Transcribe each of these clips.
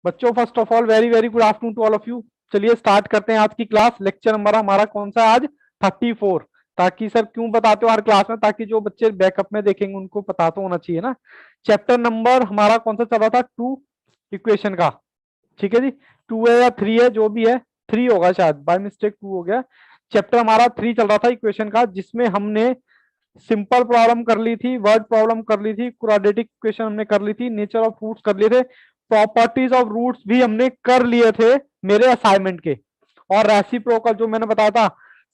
बच्चों first of all very very good afternoon to all of you. चलिए start करते हैं आज की क्लास। लेक्चर नंबर हमारा कौन सा है आज? 34। ताकि सर क्यों बताते हो हर क्लास में, ताकि जो बच्चे बैकअप में देखेंगे उनको पता तो होना चाहिए ना। चैप्टर नंबर हमारा कौन सा चल रहा था? 2 इक्वेशन का। ठीक है जी, 2 है या 3 है, जो भी है 3 होगा, शायद बाय मिस्टेक 2 हो गया। चैप्टर हमारा 3 चल रहा था इक्वेशन का, जिसमें हमने सिंपल प्रॉब्लम कर ली थी, वर्ड प्रॉब्लम कर ली थी, क्वाड्रेटिक इक्वेशन हमने कर ली थी, नेचर ऑफ रूट्स कर लिए थे, प्रॉपर्टीज ऑफ रूट्स भी हमने कर लिए थे मेरे असाइनमेंट के। और रेसिप्रोकल जो मैंने बताया था,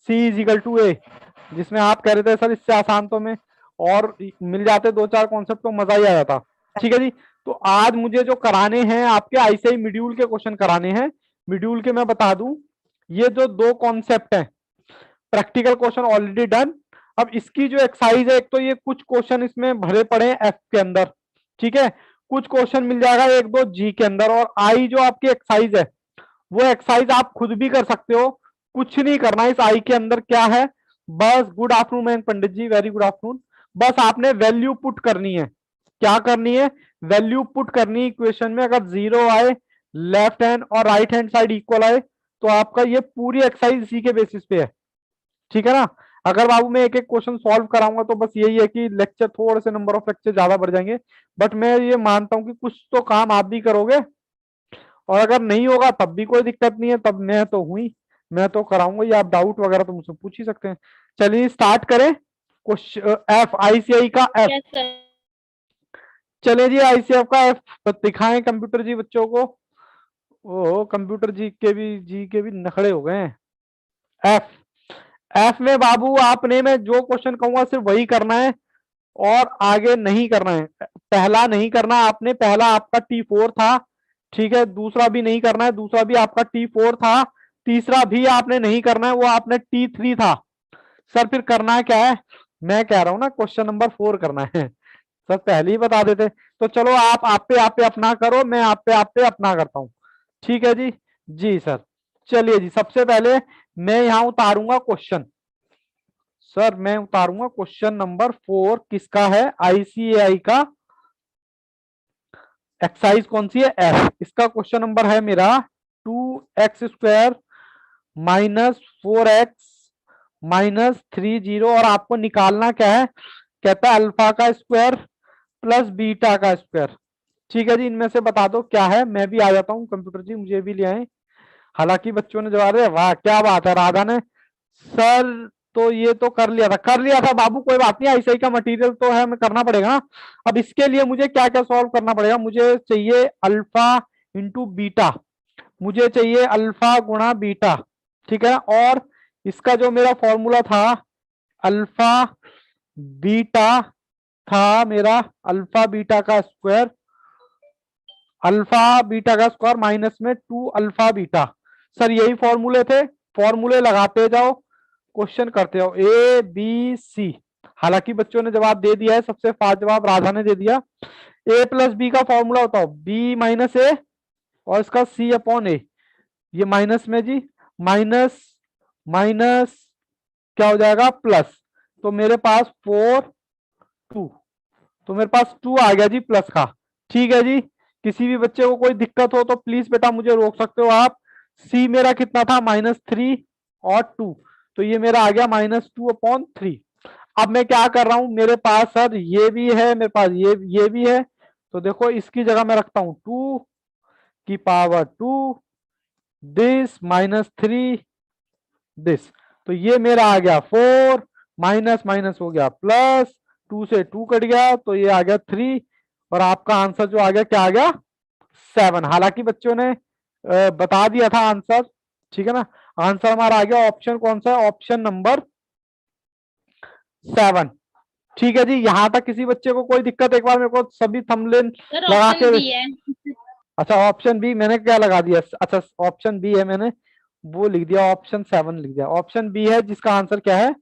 सी इज इक्वल टू ए, जिसमें आप कह रहे थे सर इससे आसान तो में और मिल जाते 2-4 कॉन्सेप्ट तो मजा ही आ जाता। ठीक है जी, तो आज मुझे जो कराने हैं आपके आईसीआई मॉड्यूल के क्वेश्चन कराने हैं। मॉड्यूल के मैं बता दूं, ये जो 2 कॉन्सेप्ट हैं, प्रैक्टिकल क्वेश्चन ऑलरेडी डन। अब इसकी जो एक्सरसाइज है, एक तो ये कुछ क्वेश्चन इसमें भरे पड़े हैं एफ के अंदर, ठीक है, कुछ क्वेश्चन मिल जाएगा 1-2 जी के अंदर, और आई जो आपकी एक्सरसाइज है वो एक्सरसाइज आप खुद भी कर सकते हो। कुछ नहीं करना इस आई के अंदर, क्या है बस, गुड आफ्टरनून मयंक पंडित जी, वेरी गुड आफ्टरनून। बस आपने वैल्यू पुट करनी है। क्या करनी है? वैल्यू पुट करनी है इक्वेशन में। अगर 0 आए, लेफ्ट हैंड और राइट हैंड साइड इक्वल आए, तो आपका ये पूरी एक्सरसाइज इसी के बेसिस पे है। ठीक है ना। अगर बाबू मैं एक एक क्वेश्चन सॉल्व कराऊंगा तो बस यही है कि लेक्चर थोड़े से नंबर ऑफ लेक्चर ज्यादा बढ़ जाएंगे, बट मैं ये मानता हूं कि कुछ तो काम आप भी करोगे, और अगर नहीं होगा तब भी कोई दिक्कत नहीं है, तब मैं तो हुई, मैं तो कराऊंगा। ये आप डाउट वगैरह तो मुझसे पूछ ही सकते हैं। चलिए स्टार्ट करें। क्वेश्चन एफ, आईसीआई का एफ। Yes sir. चलिए जी, आईसीएफ का एफ दिखाएं कंप्यूटर जी बच्चों को। ओ कंप्यूटर जी के भी नखड़े हो गए हैं। एफ, एफ में बाबू आपने, मैं जो क्वेश्चन कहूंगा सिर्फ वही करना है और आगे नहीं करना है। पहला नहीं करना आपने, पहला आपका T4 था, ठीक है, दूसरा भी नहीं करना है, दूसरा भी आपका T4 था, तीसरा भी आपने नहीं करना है, वो आपने T3 था। सर फिर करना है क्या है? मैं कह रहा हूं ना क्वेश्चन नंबर 4 करना है। सर पहले ही बता देते। तो चलो आप पे अपना करो, मैं आप पे अपना करता हूं। ठीक है जी। जी सर। चलिए जी, सबसे पहले मैं यहां उतारूंगा क्वेश्चन। सर मैं उतारूंगा क्वेश्चन नंबर 4, किसका है? आईसीएआई का। एक्सरसाइज कौन सी है? एफ। इसका क्वेश्चन नंबर है मेरा 2x² माइनस 4x माइनस 30, और आपको निकालना क्या है? कहता है अल्फा का स्क्वायर प्लस बीटा का स्क्वायर। ठीक है जी, इनमें से बता दो क्या है। मैं भी आ जाता हूँ कंप्यूटर जी, मुझे भी ले आए। हालांकि बच्चों ने जवाब दिया, वाह क्या बात है राधा ने। सर तो ये तो कर लिया था बाबू, कोई बात नहीं, आईसीआई का मटेरियल तो है, हमें करना पड़ेगा ना। अब इसके लिए मुझे क्या क्या सॉल्व करना पड़ेगा? मुझे चाहिए अल्फा इंटू बीटा, मुझे चाहिए अल्फा गुणा बीटा, ठीक है। और इसका जो मेरा फॉर्मूला था, अल्फा बीटा था मेरा, अल्फा बीटा का स्क्वायर, अल्फा बीटा का स्क्वायर माइनस में 2 अल्फा बीटा। सर यही फॉर्मूले थे, फॉर्मूले लगाते जाओ, क्वेश्चन करते जाओ, ए बी सी। हालांकि बच्चों ने जवाब दे दिया है, सबसे फास्ट जवाब राधा ने दे दिया। ए प्लस बी का फॉर्मूला बताओ, बी माइनस ए और इसका सी अपॉन ए। ये माइनस में जी, माइनस माइनस क्या हो जाएगा? प्लस। तो मेरे पास 4 2, तो मेरे पास 2 आ गया जी प्लस का। ठीक है जी, किसी भी बच्चे को कोई दिक्कत हो तो प्लीज बेटा मुझे रोक सकते हो आप। सी मेरा कितना था? -3 और 2, तो ये मेरा आ गया -2/3। अब मैं क्या कर रहा हूं, मेरे पास सर ये भी है, मेरे पास ये भी है, तो देखो इसकी जगह मैं रखता हूं 2 की पावर 2 दिस -3 दिस। तो ये मेरा आ गया 4, माइनस माइनस हो गया प्लस, 2 से 2 कट गया तो ये आ गया 3, और आपका आंसर जो आ गया क्या आ गया? 7। हालांकि बच्चों ने बता दिया था आंसर, ठीक है ना। आंसर हमारा आ गया ऑप्शन कौन सा है? Option number 7। ठीक है जी, यहां तक किसी बच्चे को कोई दिक्कत? एक बार मेरे को सभी थंबनेल सर लगा ऑप्शन के। बी है। अच्छा ऑप्शन बी मैंने क्या लगा दिया? अच्छा ऑप्शन बी है, मैंने वो लिख दिया, ऑप्शन 7 लिख दिया। ऑप्शन बी है जिसका आंसर क्या है?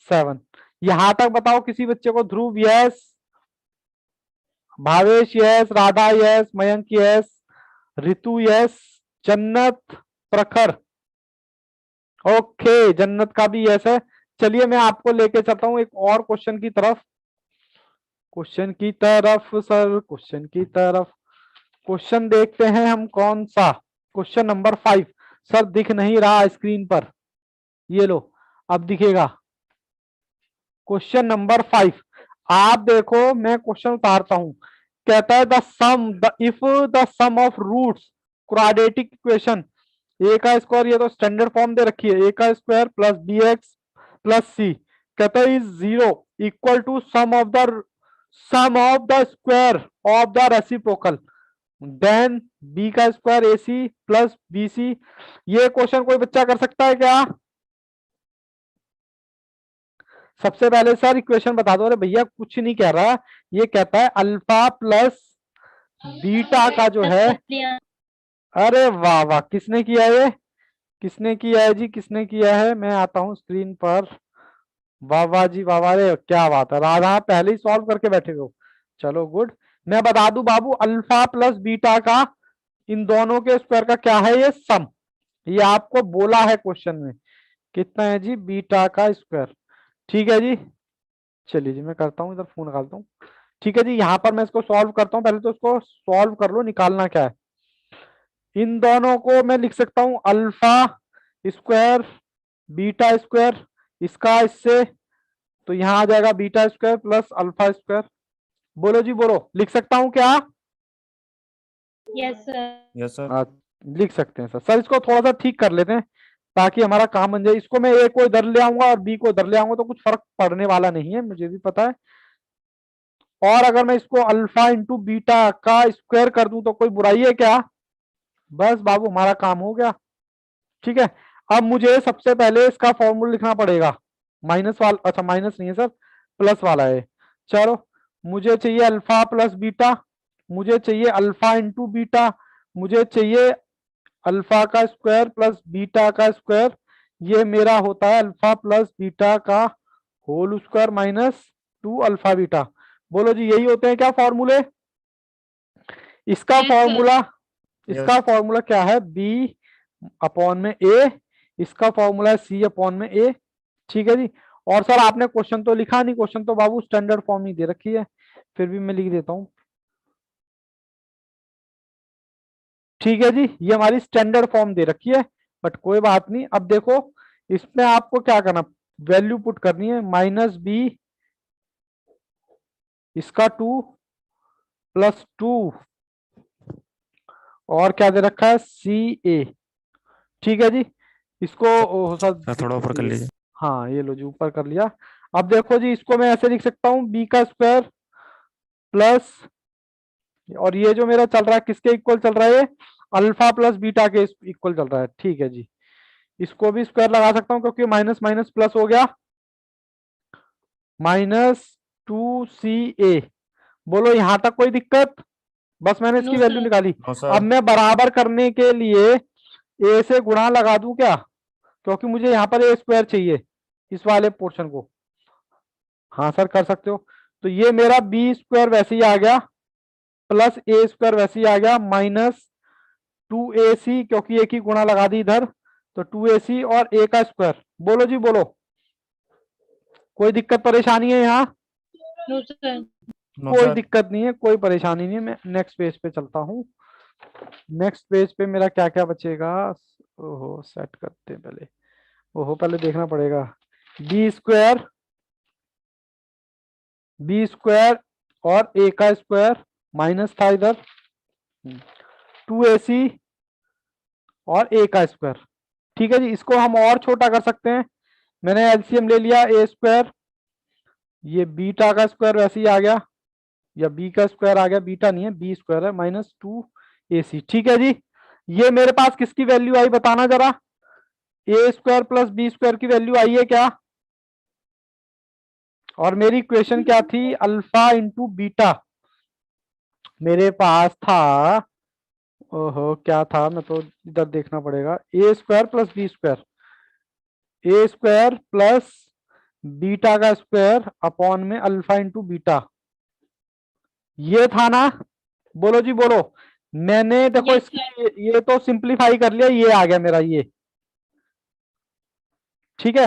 7। यहां तक बताओ किसी बच्चे को? Dhruv yes, Bhavesh yes, Radha yes, Mayank yes, Ritu yes, Jannat, Prakhar, okay जन्नत का भी यस है। चलिए मैं आपको लेके चलता हूं एक और क्वेश्चन की तरफ, क्वेश्चन की तरफ सर, क्वेश्चन की तरफ। क्वेश्चन देखते हैं हम कौन सा, क्वेश्चन नंबर 5। सर दिख नहीं रहा स्क्रीन पर, ये लो अब दिखेगा। क्वेश्चन नंबर 5, आप देखो मैं क्वेश्चन उतारता हूं। कहता है if the sum of roots quadratic equation A का स्क्वायर, ये तो स्टैंडर्ड फॉर्म दे रखी है, ए का square plus B X plus C, कहता है is zero equal to sum of the square of the reciprocal, then B का square A C plus B C. ये क्वेश्चन कोई बच्चा कर सकता है क्या? सबसे पहले सर इक्वेशन बता दो। अरे भैया कुछ नहीं कह रहा, ये कहता है अल्फा प्लस बीटा का जो है, अरे वाह वाह, किसने किया ये, किसने किया है जी, किसने किया है? मैं आता हूं स्क्रीन पर। वाह वाह जी वाह वाह, अरे क्या बात है, राधा पहले ही सॉल्व करके बैठे हो, चलो गुड। मैं बता दूं बाबू, अल्फा प्लस बीटा का इन दोनों के स्क्वायर का क्या है, ये सम। ये आपको बोला है क्वेश्चन में, कितना है जी, बीटा का स्क्वायर। ठीक है जी, चलिए जी मैं करता हूँ, इधर फोन निकालता हूँ। ठीक है जी, यहाँ पर मैं इसको सॉल्व करता हूँ, पहले तो इसको सॉल्व कर लो, निकालना क्या है। इन दोनों को मैं लिख सकता हूँ अल्फा स्क्वायर बीटा स्क्वायर, इसका इससे, तो यहाँ आ जाएगा beta square plus alpha square. बोलो जी बोलो, लिख सकता हूँ क्या? Yes sir. Yes sir. हाँ, लिख सकते हैं सर। सर इसको थोड़ा सा ठीक कर लेते हैं ताकि हमारा काम बन जाए। इसको मैं ए को इधर ले आऊंगा और बी को इधर ले आऊंगा तो कुछ फर्क पड़ने वाला नहीं है, मुझे भी पता है। और अगर मैं इसको अल्फा इंटू बीटा का स्क्वायर कर दूं तो कोई बुराई है क्या? बस बाबू हमारा काम हो गया। ठीक है, अब मुझे सबसे पहले इसका फॉर्मूला लिखना पड़ेगा, माइनस वाला, अच्छा माइनस नहीं है सर, प्लस वाला है। चलो, मुझे चाहिए अल्फा प्लस बीटा, मुझे चाहिए अल्फा इंटू बीटा, मुझे चाहिए अल्फा का स्क्वायर प्लस बीटा का स्क्वायर, ये मेरा होता है अल्फा प्लस बीटा का whole square minus 2 alpha beta. बोलो जी यही होते हैं क्या फॉर्मूले? इसका Yes, sir. फॉर्मूला, इसका Yes. फॉर्मूला क्या है, बी अपॉन में ए, इसका फॉर्मूला है सी अपॉन में ए। ठीक है जी, और सर आपने क्वेश्चन तो लिखा नहीं, क्वेश्चन तो बाबू स्टैंडर्ड फॉर्म ही दे रखी है, फिर भी मैं लिख देता हूं। ठीक है जी, ये हमारी स्टैंडर्ड फॉर्म दे रखी है, बट कोई बात नहीं। अब देखो इसमें आपको क्या करना, वैल्यू पुट करनी है, माइनस बी इसका 2 प्लस 2, और क्या दे रखा है, सी ए। ठीक है जी, इसको सर थोड़ा ऊपर कर लीजिए। हाँ ये लो जी ऊपर कर लिया। अब देखो जी, इसको मैं ऐसे लिख सकता हूँ, बी का स्क्वायर प्लस, और ये जो मेरा चल रहा है किसके इक्वल चल रहा है, अल्फा प्लस बीटा के इक्वल चल रहा है। ठीक है जी, इसको भी स्क्वायर लगा सकता हूँ क्योंकि माइनस माइनस प्लस हो गया, माइनस 2 CA। बोलो यहां तक कोई दिक्कत? बस मैंने इसकी No, वैल्यू sir. निकाली। No sir. अब मैं बराबर करने के लिए ए से गुणा लगा दूं क्या, क्योंकि मुझे यहाँ पर ए स्क्वायर चाहिए इस वाले पोर्शन को। हाँ सर कर सकते हो। तो ये मेरा बी स्क्वायर वैसे ही आ गया प्लस ए स्क्वायर वैसे ही आ गया माइनस 2AC, क्योंकि एक ही गुणा लगा दी इधर, तो 2AC और ए का स्क्वायर। बोलो जी बोलो, कोई दिक्कत परेशानी है यहाँ? No, sir. नो कोई सर। दिक्कत नहीं है, कोई परेशानी नहीं है। मैं नेक्स्ट पेज पे चलता हूँ। नेक्स्ट पेज पे मेरा क्या क्या बचेगा, ओहो सेट करते हैं पहले, ओहो पहले देखना पड़ेगा। बी स्क्वायर और ए का स्क्वायर माइनस था इधर, 2AC और ए का स्क्वायर। ठीक है जी, इसको हम और छोटा कर सकते हैं। मैंने एलसीएम ले लिया, ए स्क्वायर, ये बीटा का स्क्वायर वैसे ही आ गया, या बी का स्क्वायर आ गया, बीटा नहीं है बी स्क्वायर है, माइनस 2AC। ठीक है जी, ये मेरे पास किसकी वैल्यू आई बताना जरा, ए स्क्वायर प्लस बी स्क्वायर की वैल्यू आई है क्या? और मेरी इक्वेशन क्या थी, अल्फा इंटू बीटा। मेरे पास था, ओहो क्या था, मैं तो इधर देखना पड़ेगा, ए स्क्वायर प्लस बी स्क्वायर, ए स्क्वायर प्लस बीटा का स्क्वायर अपॉन में अल्फा इंटू बीटा, ये था ना? बोलो जी बोलो। मैंने देखो Yes, इसकी ये तो सिंप्लीफाई कर लिया, ये आ गया मेरा ये। ठीक है,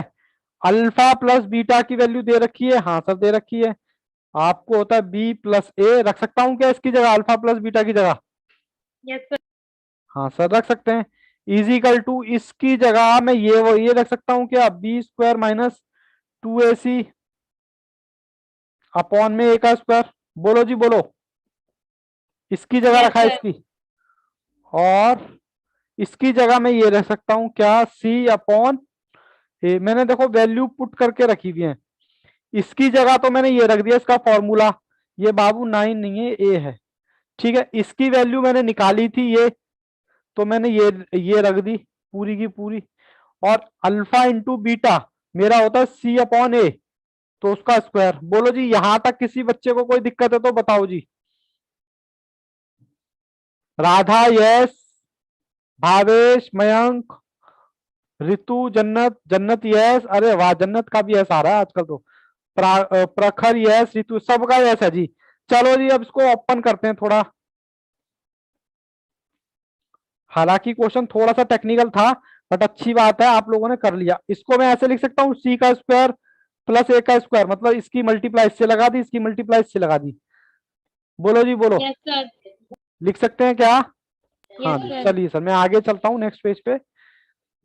अल्फा प्लस बीटा की वैल्यू दे रखी है, हाँ सर दे रखी है। आपको होता है बी प्लस ए, रख सकता हूं क्या इसकी जगह, अल्फा प्लस बीटा की जगह? Yes, sir. हाँ सर रख सकते हैं। इजिकल टू इसकी जगह मैं ये रख सकता हूँ क्या, B square minus 2ac upon में ए का स्क्वायर। बोलो जी बोलो, इसकी जगह Yes, रखा है sir. इसकी, और इसकी जगह मैं ये रख सकता हूँ क्या, सी अपॉन ए। मैंने देखो वैल्यू पुट करके रखी हुई है। इसकी जगह तो मैंने ये रख दिया इसका फॉर्मूला, ये बाबू 9 नहीं है, ए है। ठीक है, इसकी वैल्यू मैंने निकाली थी ये, तो मैंने ये रख दी पूरी की पूरी। और अल्फा इंटू बीटा मेरा होता है सी अपॉन ए, तो उसका स्क्वायर। बोलो जी यहां तक किसी बच्चे को कोई दिक्कत है तो बताओ जी। राधा यस, भावेश, मयंक, ऋतु, जन्नत, जन्नत यस, अरे वाह जन्नत का भी यस आ रहा है आजकल तो। प्रखर यस, ऋतु सबका यस है जी। चलो जी अब इसको ओपन करते हैं थोड़ा। हालांकि क्वेश्चन थोड़ा सा टेक्निकल था, बट अच्छी बात है आप लोगों ने कर लिया। इसको मैं ऐसे लिख सकता हूँ, सी का स्क्वायर प्लस ए का स्क्वायर, मतलब इसकी मल्टीप्लाई इससे लगा दी, इसकी मल्टीप्लाई इससे लगा दी। बोलो जी बोलो, Yes, sir. लिख सकते हैं क्या? हाँ Yes, जी sir. चलिए सर मैं आगे चलता हूँ नेक्स्ट पेज पे।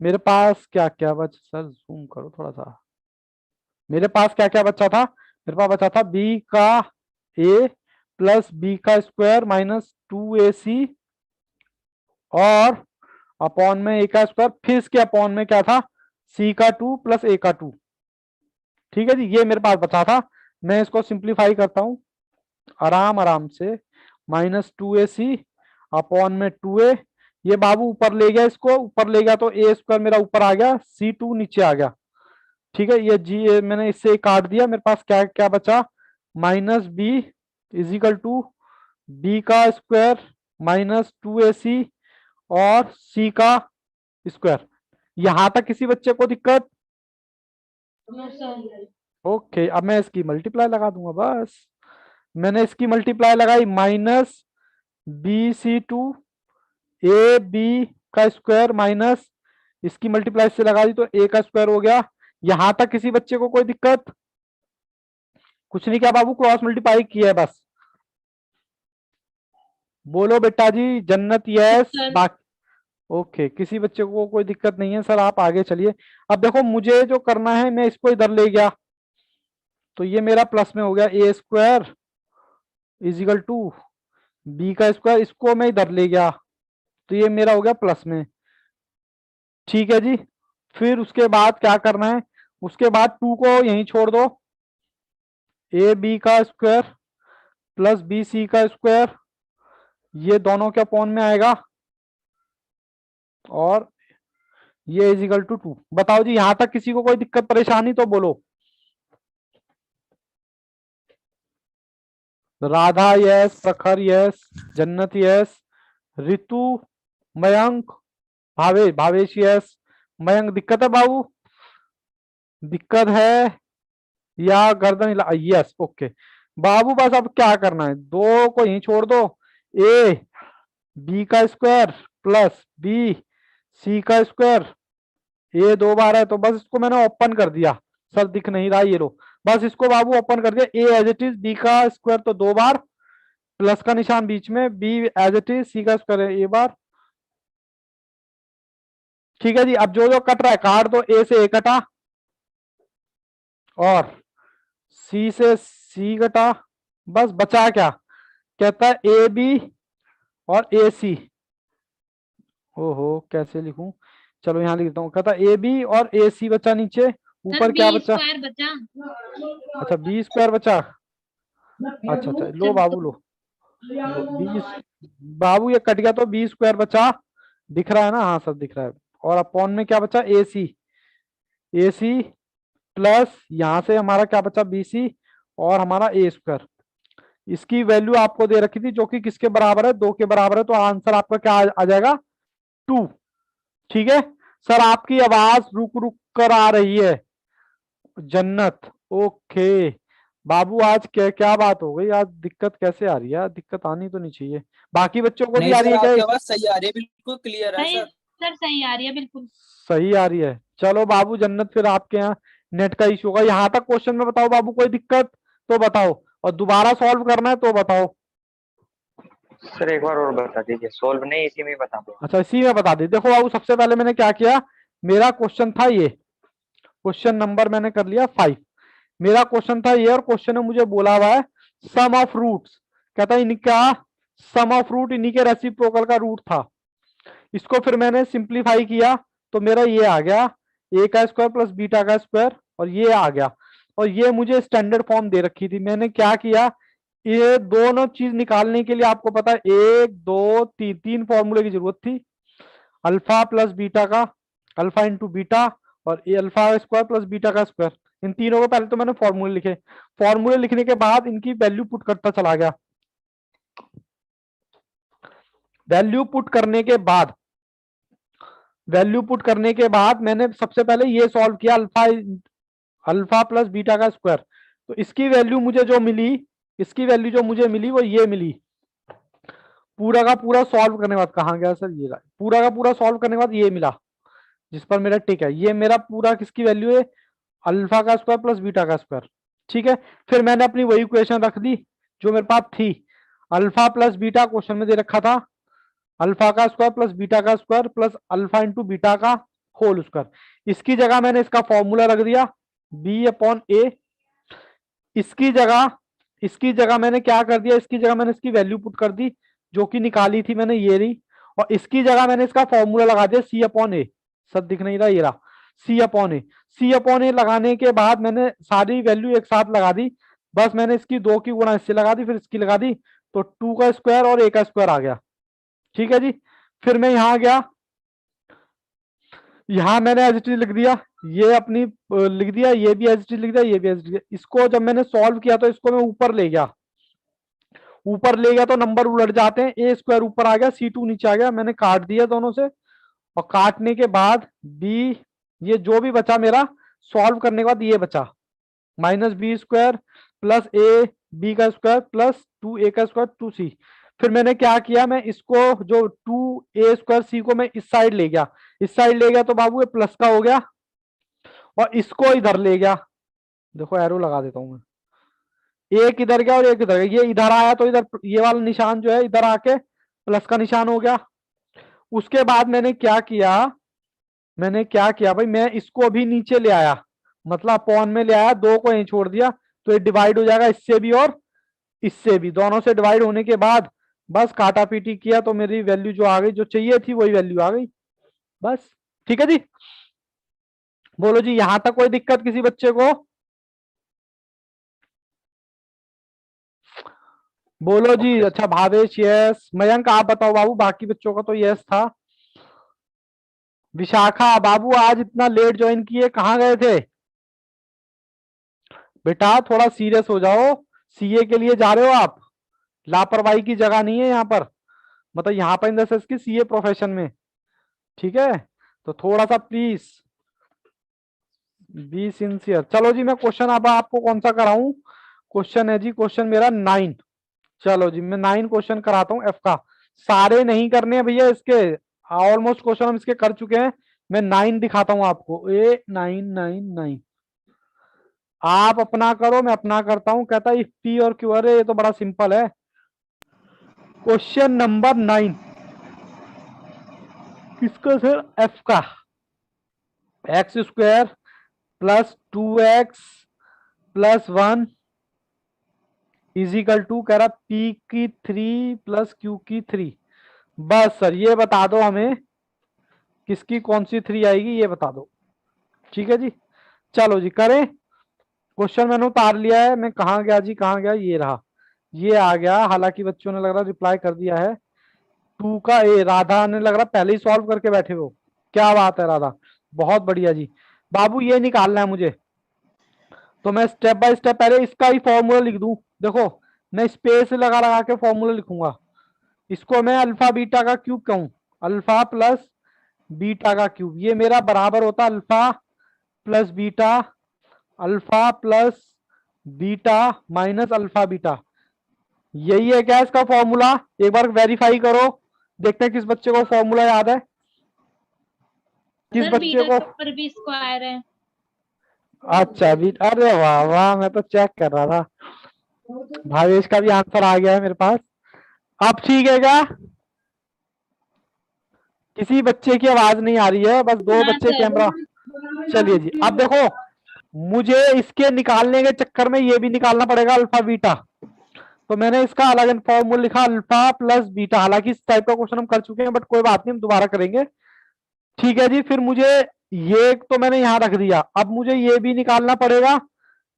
मेरे पास क्या क्या बच, सर जूम करो थोड़ा सा। मेरे पास क्या क्या बचा था, मेरे पास बचा था बी का ए प्लस बी का स्क्वायर माइनस 2ac और अपॉन में ए का स्क्वायर, फिर इसके अपॉन में क्या था, सी का 2 प्लस ए का 2। ठीक है जी, ये मेरे पास बचा था। मैं इसको सिंप्लीफाई करता हूं आराम आराम से। -2ac अपॉन में 2a, ये बाबू ऊपर ले गया, इसको ऊपर ले गया तो ए स्क्वायर मेरा ऊपर आ गया, c2 नीचे आ गया। ठीक है, ये जी मैंने इससे काट दिया, मेरे पास क्या क्या बचा, -b इजिकल टू बी का स्क्वायर -2ac और c का स्क्वायर। यहां तक किसी बच्चे को दिक्कत? No, sir. ओके, अब मैं इसकी मल्टीप्लाई लगा दूंगा बस। मैंने इसकी मल्टीप्लाई लगाई, -bc2 ए बी का स्क्वायर माइनस इसकी मल्टीप्लाई से लगा दी तो ए का स्क्वायर हो गया। यहां तक किसी बच्चे को कोई दिक्कत? कुछ नहीं किया बाबू, क्रॉस मल्टीप्लाई किया है बस। बोलो बेटा जी, जन्नत Yes, यस sir. बाकी। ओके, किसी बच्चे को कोई दिक्कत नहीं है सर, आप आगे चलिए। अब देखो मुझे जो करना है, मैं इसको इधर ले गया तो ये मेरा प्लस में हो गया, ए स्क्वायर इजिकल टू बी का स्क्वायर, इसको मैं इधर ले गया तो ये मेरा हो गया प्लस में। ठीक है जी, फिर उसके बाद क्या करना है, उसके बाद 2 को यहीं छोड़ दो, ए बी का स्क्वायर प्लस बी सी का स्क्वायर, ये दोनों के अपॉन में आएगा और ये इजिकल टू 2। बताओ जी यहां तक किसी को कोई दिक्कत परेशानी तो बोलो। राधा यस, प्रखर यस, जन्नत यस, ऋतु, मयंक, भावेश, भावेश यस। मयंक दिक्कत है बाबू, दिक्कत है या गर्दन हिला, यस ओके। बाबू बस अब क्या करना है, दो को यहीं छोड़ दो, ए बी का स्क्वायर प्लस बी सी का स्क्वायर, ये 2 बार है तो बस इसको मैंने ओपन कर दिया। सर दिख नहीं रहा, ये लो, बस इसको बाबू ओपन कर दिया। ए एज इट इज, बी का स्क्वायर तो 2 बार, प्लस का निशान बीच में, बी एज इट इज, सी का स्क्वायर है ए बार। ठीक है जी, अब जो जो कट रहा है काट दो, ए से ए कटा और सी से सी कटा, बस बचा क्या, कहता है ए बी और ए सी। ओहो कैसे लिखूं, चलो यहां लिखता हूं, कहता ए बी और ए सी बचा नीचे, सर ऊपर बी क्या बचा, स्क्वायर बचा। अच्छा बी स्क्वायर बचा। अच्छा अच्छा लो सर बाबू लो, लो बी, बाबू ये कट गया तो बी स्क्वायर बचा, दिख रहा है ना, हाँ सब दिख रहा है। और अपॉन में क्या बचा, ए सी, ए सी प्लस यहां से हमारा क्या बचा, बी सी और हमारा ए स्क्वायर। इसकी वैल्यू आपको दे रखी थी जो कि किसके बराबर है, 2 के बराबर है, तो आंसर आपका क्या आ जाएगा, 2। ठीक है सर, आपकी आवाज रुक रुक कर आ रही है, जन्नत ओके। बाबू आज क्या क्या बात हो गई, आज दिक्कत कैसे आ रही है, दिक्कत आनी तो नहीं चाहिए। बाकी बच्चों को भी नहीं आ रही सर, है क्या? आपकी आवाज सही आ रही है, बिल्कुल क्लियर है सही, सर। सर सही आ रही है बिल्कुल। सही आ रही है, चलो बाबू जन्नत, फिर आपके यहाँ नेट का इशू होगा। यहां तक क्वेश्चन में बताओ बाबू, कोई दिक्कत तो बताओ, और दोबारा सॉल्व करना है तो बताओ। सर एक बार और बता दीजिए, सोल्व नहीं इसी में बता दो। अच्छा इसी में बता दी। देखो बाबू सबसे पहले मैंने क्या किया, मेरा क्वेश्चन था ये, क्वेश्चन नंबर मैंने कर लिया 5। मेरा क्वेश्चन था ये और क्वेश्चन में मुझे बोला हुआ है सम ऑफ रूट्स, कहता है इनका सम ऑफ रूट इन्हीं के रेसिप्रोकल का रूट था। इसको फिर मैंने सिंप्लीफाई किया तो मेरा ये आ गया ए का स्क्वायर प्लस बीटा का स्क्वायर, और ये आ गया। और ये मुझे स्टैंडर्ड फॉर्म दे रखी थी। मैंने क्या किया, ये दोनों चीज निकालने के लिए आपको पता है 1 2 3 तीन फॉर्मूले की जरूरत थी। अल्फा प्लस बीटा का, अल्फा इंटू बीटा, और ये अल्फा स्क्वायर प्लस बीटा का स्क्वायर। इन तीनों को पहले तो मैंने फॉर्मूले लिखे, फॉर्मूले लिखने के बाद इनकी वैल्यू पुट करता चला गया। वैल्यू पुट करने के बाद, वैल्यू पुट करने के बाद मैंने सबसे पहले ये सॉल्व किया अल्फा, अल्फा प्लस बीटा का स्क्वायर। तो इसकी वैल्यू मुझे जो मिली, इसकी वैल्यू जो मुझे मिली वो ये मिली। पूरा का पूरा सॉल्व करने के बाद, कहाँ गया सर, ये रहा। पूरा का पूरा सॉल्व करने के बाद ये मिला जिस पर मेरा टिक है। ये मेरा पूरा किसकी वैल्यू है, अल्फा का स्क्वायर प्लस बीटा का स्क्वायर। ठीक है, फिर मैंने अपनी वही इक्वेशन रख दी जो मेरे पास थी। अल्फा प्लस बीटा क्वेश्चन में दे रखा था, अल्फा का स्क्वायर प्लस बीटा का square plus alpha into beta का होल स्क्वायर। इसकी जगह मैंने इसका फॉर्मूला रख दिया बी अपॉन ए। इसकी जगह मैंने क्या कर दिया, इसकी जगह मैंने इसकी वैल्यू पुट कर दी जो कि निकाली थी मैंने, ये रही। और इसकी जगह मैंने इसका फॉर्मूला लगा दिया सी अपॉन ए। सब दिख नहीं रहा, ये रहा सी अपॉन ए। सी अपॉन ए लगाने के बाद मैंने सारी वैल्यू एक साथ लगा दी। बस मैंने इसकी 2 की गुणा इससे लगा दी, फिर इसकी लगा दी, तो 2 का स्क्वायर और ए का स्क्वायर आ गया। ठीक है जी। फिर मैं यहां गया, यहां मैंने एज इट इज लिख दिया, ये अपनी लिख दिया, ये भी एज इट इज लिख दिया, ये भी एज इट इज। इसको जब मैंने सॉल्व किया तो इसको मैं ऊपर ले गया, ऊपर ले गया तो नंबर उलट जाते हैं। ए स्क्वायर ऊपर आ गया, सी टू नीचे आ गया। मैंने काट दिया दोनों से, और काटने के बाद बी, ये जो भी बचा मेरा सॉल्व करने के बाद ये बचा minus B square plus A B का स्क्वायर प्लस 2 ए का स्क्वायर 2 सी। फिर मैंने क्या किया, मैं इसको जो 2 ए स्क्वायर सी को मैं इस साइड ले गया, इस साइड ले गया तो बाबू ये प्लस का हो गया, और इसको इधर ले गया। देखो एरो लगा देता हूं मैं, एक इधर गया और एक इधर गया। ये इधर आया तो इधर ये वाला निशान जो है इधर आके प्लस का निशान हो गया। उसके बाद मैंने क्या किया, मैंने क्या किया भाई, मैं इसको अभी नीचे ले आया, मतलब अपॉन में ले आया, 2 को यहीं छोड़ दिया तो ये डिवाइड हो जाएगा इससे भी और इससे भी। दोनों से डिवाइड होने के बाद बस काटा पीटी किया तो मेरी वैल्यू जो आ गई, जो चाहिए थी वही वैल्यू आ गई बस। ठीक है जी, बोलो जी यहां तक कोई दिक्कत किसी बच्चे को? बोलो जी। ओके। अच्छा भावेश यस, मयंक आप बताओ बाबू, बाकी बच्चों का तो यस था। विशाखा बाबू आज इतना लेट ज्वाइन किए, कहाँ गए थे बेटा? थोड़ा सीरियस हो जाओ, सीए के लिए जा रहे हो आप, लापरवाही की जगह नहीं है यहाँ पर, मतलब यहाँ पर इन द सेंस की सीए प्रोफेशन में। ठीक है, तो थोड़ा सा प्लीज बी सिंसियर। चलो जी मैं क्वेश्चन अब आपको कौन सा कराऊं, क्वेश्चन है जी, क्वेश्चन मेरा 9। चलो जी मैं 9 क्वेश्चन कराता हूँ एफ का। सारे नहीं करने हैं भैया इसके, ऑलमोस्ट क्वेश्चन हम इसके कर चुके हैं। मैं 9 दिखाता हूँ आपको, ए 9 9 9। आप अपना करो, मैं अपना करता हूं। कहता है पी और क्यू, अरे ये तो बड़ा सिंपल है। क्वेश्चन नंबर 9 किसका सर? एफ का। X square plus 2x plus 1 equal to, कह रहा पी की 3 प्लस क्यू की 3। बस सर ये बता दो हमें किसकी कौन सी 3 आएगी, ये बता दो। ठीक है जी, चलो जी करें। क्वेश्चन मैंने उतार लिया है, मैं कहा गया जी, कहाँ गया, ये रहा, ये आ गया। हालांकि बच्चों ने लग रहा रिप्लाई कर दिया है। 2 का ए, राधा ने लग रहा पहले ही सॉल्व करके बैठे हो। क्या बात है राधा, बहुत बढ़िया जी। बाबू ये निकालना है मुझे, तो मैं स्टेप बाय स्टेप पहले इसका ही फॉर्मूला लिख दूं। देखो मैं स्पेस लगा लगा के फॉर्मूला लिखूंगा। इसको मैं अल्फा बीटा का क्यूब कहूं, अल्फा प्लस बीटा का क्यूब, ये मेरा बराबर होता alpha plus beta, alpha plus beta minus alpha beta. यही है क्या इसका फॉर्मूला? एक बार वेरीफाई करो, देखते हैं किस बच्चे को फॉर्मूला याद है, किस सर बच्चे बीटा को। के ऊपर भी स्क्वायर है। अच्छा भी, अरे वाह वाह, मैं तो चेक कर रहा था। भावेश का भी आंसर आ गया है मेरे पास। अब ठीक है क्या? किसी बच्चे की आवाज नहीं आ रही है, बस दो हाँ बच्चे सर। कैमरा। चलिए जी, अब देखो मुझे इसके निकालने के चक्कर में ये भी निकालना पड़ेगा अल्फा बीटा। तो मैंने इसका अलग फॉर्मूला लिखा अल्फा प्लस बीटा। हालांकि इस टाइप का क्वेश्चन हम कर चुके हैं, बट कोई बात नहीं, हम दोबारा करेंगे। ठीक है जी, फिर मुझे ये तो मैंने यहां रख दिया, अब मुझे ये भी निकालना पड़ेगा।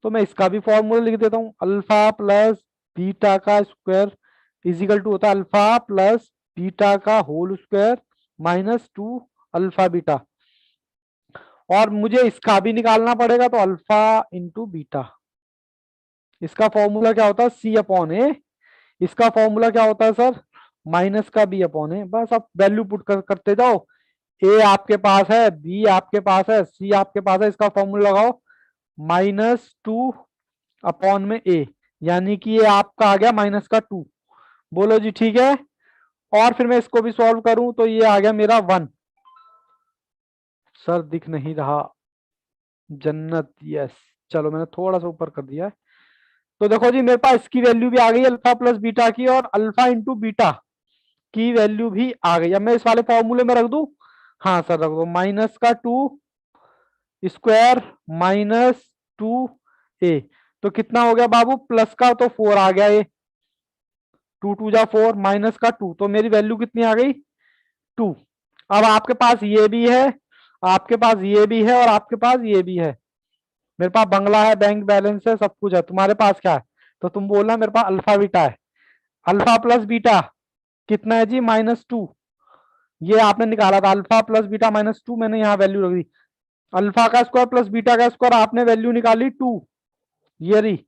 तो मैं इसका भी फॉर्मूला लिख देता हूं, अल्फा प्लस बीटा का स्क्वायर इजिकल टू होता है अल्फा प्लस बीटा का whole square minus 2 alpha beta. और मुझे इसका भी निकालना पड़ेगा, तो अल्फा इंटू बीटा। इसका फॉर्मूला क्या होता है? C upon A. इसका फॉर्मूला क्या होता है सर? माइनस का बी अपॉन ए। बस आप वैल्यू पुट करते जाओ। ए आपके पास है, बी आपके पास है, सी आपके पास है, इसका फॉर्मूला लगाओ -2 अपॉन में ए, यानी कि ये आपका आ गया -2। बोलो जी ठीक है। और फिर मैं इसको भी सॉल्व करूं तो ये आ गया मेरा 1। सर दिख नहीं रहा, जन्नत, यस। चलो मैंने थोड़ा सा ऊपर कर दिया है। तो देखो जी मेरे पास इसकी वैल्यू भी आ गई अल्फा प्लस बीटा की, और अल्फा इंटू बीटा की वैल्यू भी आ गई। अब मैं इस वाले फॉर्मूले में रख दूं? हाँ सर रख दो, -2 स्क्वायर -2 ए। तो कितना हो गया बाबू? प्लस का तो 4 आ गया, ये 2 2 जा 4, माइनस का 2, तो मेरी वैल्यू कितनी आ गई? 2। अब आपके पास ये भी है, आपके पास ये भी है, और आपके पास ये भी है। मेरे पास बंगला है, बैंक बैलेंस है, सब कुछ है। तुम्हारे पास क्या है? तो तुम बोलना मेरे पास अल्फा बीटा है। अल्फा प्लस बीटा कितना है जी? -2। ये आपने निकाला था अल्फा प्लस बीटा -2, मैंने यहाँ वैल्यू रख दी। अल्फा का स्क्वायर प्लस बीटा का स्क्वायर आपने वैल्यू निकाली 2, ये रही।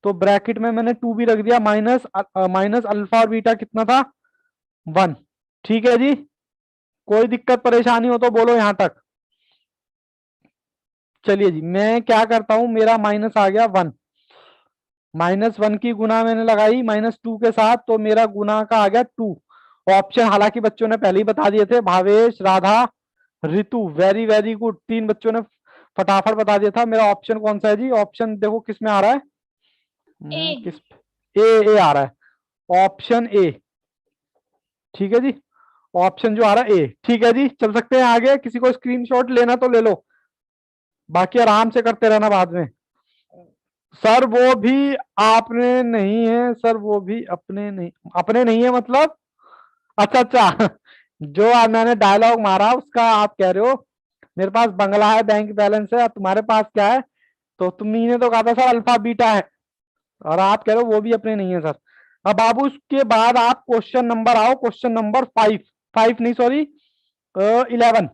तो ब्रैकेट में मैंने 2 भी रख दिया, माइनस अल्फा और बीटा कितना था? 1। ठीक है जी, कोई दिक्कत परेशानी हो तो बोलो यहां तक। चलिए जी, मैं क्या करता हूं, मेरा माइनस आ गया 1, -1 की गुना मैंने लगाई -2 के साथ, तो मेरा गुना का आ गया 2। ऑप्शन हालांकि बच्चों ने पहले ही बता दिए थे, Bhavesh, Radha, Ritu, very very good, 3 बच्चों ने फटाफट बता दिया था। मेरा ऑप्शन कौन सा है जी? ऑप्शन देखो किस में आ रहा है? ए। किस? ए आ रहा है, ऑप्शन ए। ठीक है जी, ऑप्शन जो आ रहा है ए। ठीक है जी, चल सकते हैं आगे। किसी को स्क्रीनशॉट लेना तो ले लो, बाकी आराम से करते रहना बाद में। सर वो भी आपने नहीं है, सर वो भी अपने नहीं, अपने नहीं है मतलब? अच्छा अच्छा जो मैंने डायलॉग मारा उसका आप कह रहे हो। मेरे पास बंगला है, बैंक बैलेंस है, और तुम्हारे पास क्या है? तो तुमने तो कहा था सर अल्फा बीटा है, और आप कह रहे हो वो भी अपने नहीं है सर। अब बाबू उसके बाद आप क्वेश्चन नंबर आओ, क्वेश्चन नंबर 5, 5 नहीं सॉरी 11।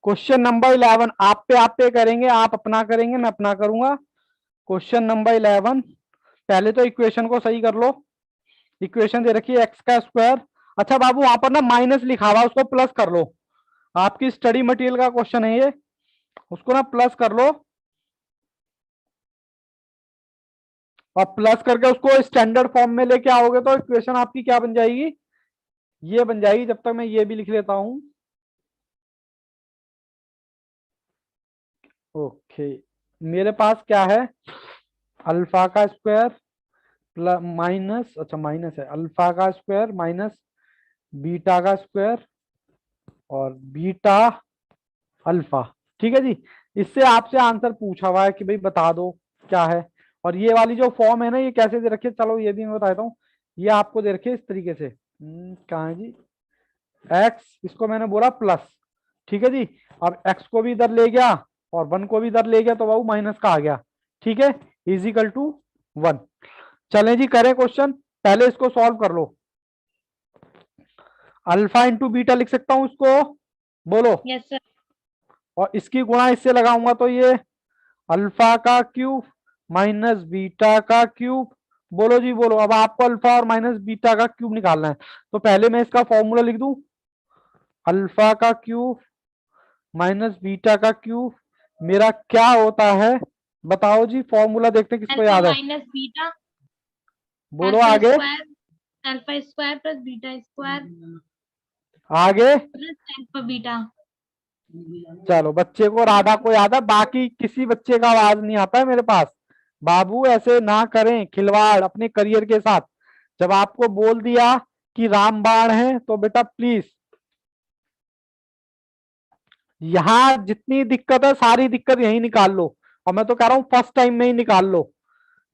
क्वेश्चन नंबर 11 आप पे करेंगे, आप अपना करेंगे, मैं अपना करूंगा। क्वेश्चन नंबर 11, पहले तो इक्वेशन को सही कर लो। इक्वेशन दे रखी है एक्स का स्क्वायर। अच्छा बाबू वहां पर ना माइनस लिखा हुआ, उसको प्लस कर लो। आपकी स्टडी मटेरियल का क्वेश्चन है ये, उसको ना प्लस कर लो। और प्लस करके उसको स्टैंडर्ड फॉर्म में लेके आओगे तो इक्वेशन आपकी क्या बन जाएगी? ये बन जाएगी। जब तक मैं ये भी लिख लेता हूं। ओके, मेरे पास क्या है? अल्फा का स्क्वायर प्लस माइनस, अच्छा माइनस है, अल्फा का स्क्वायर माइनस बीटा का स्क्वायर और बीटा अल्फा। ठीक है जी, इससे आपसे आंसर पूछा हुआ है कि भाई बता दो क्या है। और ये वाली जो फॉर्म है ना, ये कैसे दे रखी है, चलो ये भी मैं बता देता हूँ। ये आपको दे रखी है इस तरीके से, कहाँ है जी? एक्स, इसको मैंने बोला प्लस। ठीक है जी, अब एक्स को भी इधर ले गया और 1 को भी इधर ले गया, तो वो माइनस का आ गया। ठीक है, इजिकल टू 1। चलें जी करें क्वेश्चन, पहले इसको सॉल्व कर लो। अल्फा इंटू बीटा लिख सकता हूं इसको? बोलो। Yes sir. और इसकी गुणा इससे लगाऊंगा तो ये अल्फा का क्यूब माइनस बीटा का क्यूब। बोलो जी बोलो, अब आपको अल्फा और माइनस बीटा का क्यूब निकालना है। तो पहले मैं इसका फॉर्मूला लिख दूं, अल्फा का क्यूब माइनस बीटा का क्यूब मेरा क्या होता है? बताओ जी, फॉर्मूला देखते हैं किसको अल्फा याद है। माइनस बीटा, बोलो अल्फा आगे। Square, alpha square plus beta square आगे। Plus alpha beta. चलो बच्चे को, राधा को याद है, बाकी किसी बच्चे का आवाज नहीं आता है मेरे पास। बाबू ऐसे ना करें खिलवाड़ अपने करियर के साथ। जब आपको बोल दिया कि रामबाण है तो बेटा प्लीज यहां जितनी दिक्कत है सारी दिक्कत यही निकाल लो। और मैं तो कह रहा हूं फर्स्ट टाइम में ही निकाल लो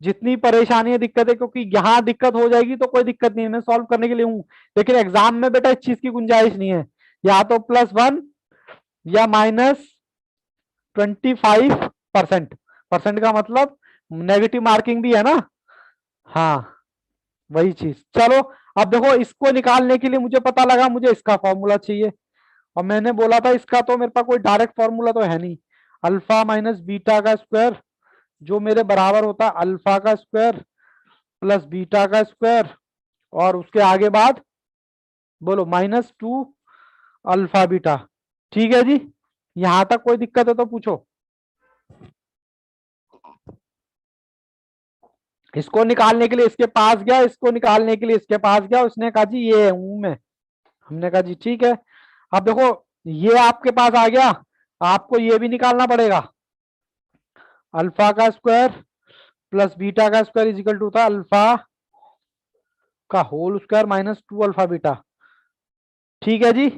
जितनी परेशानी है दिक्कत है, क्योंकि यहाँ दिक्कत हो जाएगी तो कोई दिक्कत नहीं है, मैं सॉल्व करने के लिए हूं। लेकिन एग्जाम में बेटा इस चीज की गुंजाइश नहीं है, या तो +1 या -25%। परसेंट का मतलब नेगेटिव मार्किंग भी है ना। हाँ वही चीज। चलो अब देखो इसको निकालने के लिए मुझे पता लगा मुझे इसका फॉर्मूला चाहिए। और मैंने बोला था इसका तो मेरे पास कोई डायरेक्ट फॉर्मूला तो है नहीं। अल्फा माइनस बीटा का स्क्वायर जो मेरे बराबर होता है अल्फा का स्क्वायर प्लस बीटा का स्क्वायर, और उसके आगे बाद बोलो -2 अल्फा बीटा। ठीक है जी, यहां तक कोई दिक्कत है तो पूछो। इसको निकालने के लिए इसके पास गया, इसको निकालने के लिए इसके पास गया, उसने कहा जी ये हूं मैं। हमने कहा जी ठीक है। अब देखो ये आपके पास आ गया, आपको ये भी निकालना पड़ेगा। अल्फा का स्क्वायर प्लस बीटा का स्क्वायर इज इक्वल टू था अल्फा का होल स्क्वायर -2 अल्फा बीटा। ठीक है जी।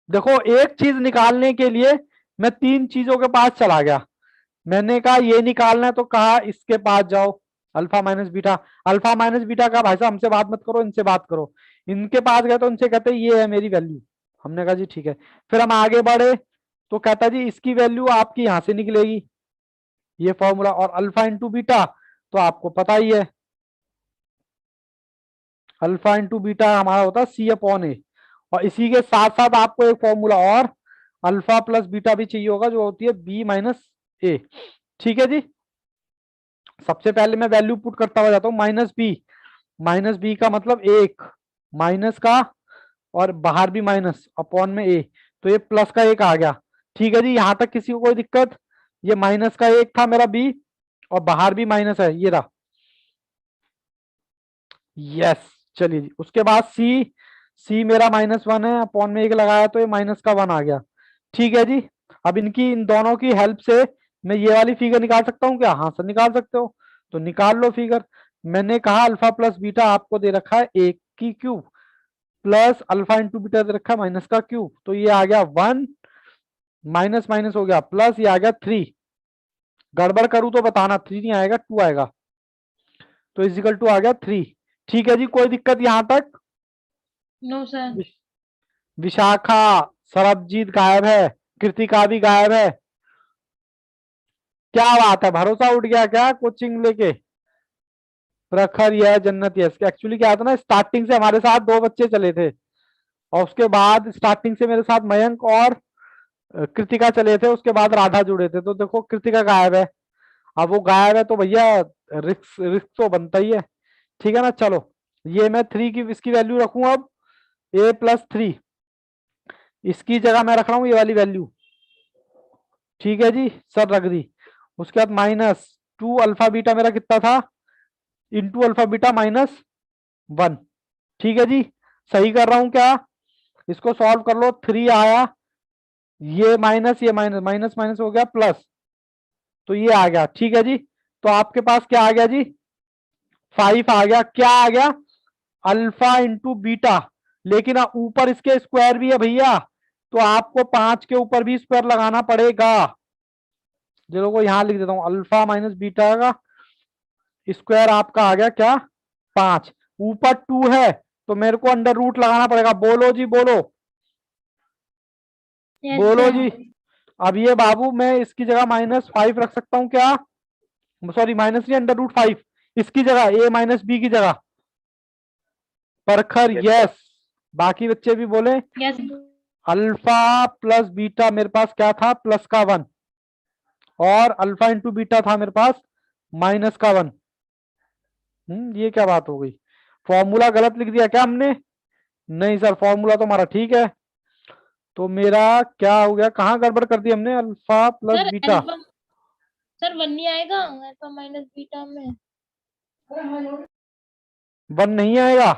देखो एक चीज निकालने के लिए मैं 3 चीजों के पास चला गया। मैंने कहा ये निकालना है तो कहा इसके पास जाओ alpha minus beta. Alpha minus beta का भाई साहब हमसे बात मत करो, इनसे बात करो। इनके पास गए तो इनसे कहते ये है मेरी वैल्यू। हमने कहा जी ठीक है। फिर हम आगे बढ़े तो कहता जी इसकी वैल्यू आपकी यहां से निकलेगी, ये फॉर्मूला। और अल्फा इंटू बीटा तो आपको पता ही है, अल्फा इंटू बीटा हमारा होता है C/A। और इसी के साथ साथ आपको एक फॉर्मूला और अल्फा प्लस बीटा भी चाहिए होगा जो होती है B-A। ठीक है जी। सबसे पहले मैं वैल्यू पुट करता हुआ जाता हूं -B का मतलब 1 माइनस का और बाहर भी माइनस अपॉन में A, तो ये प्लस का 1 आ गया। ठीक है जी, यहां तक किसी को कोई दिक्कत। ये माइनस का 1 था मेरा B और बाहर भी माइनस है, ये रहा। यस चलिए जी। उसके बाद सी मेरा -1 है, अपॉन में 1 लगाया तो ये माइनस का 1 आ गया। ठीक है जी। अब इनकी इन दोनों की हेल्प से मैं ये वाली फिगर निकाल सकता हूँ क्या? हाँ सर निकाल सकते हो, तो निकाल लो फिगर। मैंने कहा अल्फा प्लस बीटा आपको दे रखा है 1 की cube plus alpha into beta दे रखा है माइनस का क्यूब, तो ये आ गया 1 माइनस माइनस हो गया प्लस, ये आ गया 3। गड़बड़ करूं तो बताना, 3 नहीं आएगा 2 आएगा, तो इजिकल टू आ गया 3। ठीक है जी, कोई दिक्कत यहां तक? No sir. विशाखा, सरबजीत गायब है, कृतिका भी गायब है। क्या बात है, भरोसा उठ गया क्या कोचिंग लेके? प्रखर यह जन्नत यस। एक्चुअली क्या था ना, स्टार्टिंग से हमारे साथ 2 बच्चे चले थे और उसके बाद स्टार्टिंग से मेरे साथ मयंक और कृतिका चले थे, उसके बाद राधा जुड़े थे। तो देखो कृतिका गायब है, अब वो गायब है तो भैया रिस्क रिस्क तो बनता ही है। ठीक है ना। चलो ये मैं 3 की इसकी वैल्यू रखूं अब A+3, इसकी जगह मैं रख रहा हूं ये वाली वैल्यू। ठीक है जी सर रख दी। उसके बाद -2 अल्फा बीटा मेरा कितना था, इंटू अल्फा बीटा -1। ठीक है जी, सही कर रहा हूं क्या? इसको सॉल्व कर लो, 3 आया, ये माइनस माइनस माइनस हो गया प्लस, तो ये आ गया। ठीक है जी, तो आपके पास क्या आ गया जी, 5 आ गया। क्या आ गया? अल्फा इंटू बीटा, लेकिन ऊपर इसके स्क्वायर भी है भैया, तो आपको 5 के ऊपर भी स्क्वायर लगाना पड़ेगा। चलो को यहां लिख देता हूं, अल्फा माइनस बीटा का स्क्वायर आपका आ गया क्या, 5। ऊपर 2 है तो मेरे को अंडर रूट लगाना पड़ेगा। बोलो जी बोलो, यस बोलो सर। जी। अब ये बाबू मैं इसकी जगह -5 रख सकता हूं क्या? सॉरी माइनस नहीं, अंडर रूट 5 इसकी जगह, A-B की जगह। परखर Yes, यस। बाकी बच्चे भी बोले। यस अल्फा प्लस बीटा मेरे पास क्या था, प्लस का 1, और अल्फा इंटू बीटा था मेरे पास माइनस का 1। ये क्या बात हो गई? फॉर्मूला गलत लिख दिया क्या हमने? नहीं सर, फॉर्मूला तो हमारा ठीक है। तो मेरा क्या हो गया, कहाँ गड़बड़ कर दी हमने? Alpha plus sir. Beta alpha sir 1 नहीं आएगा अल्फा माइनस बीटा में? 1 नहीं आएगा।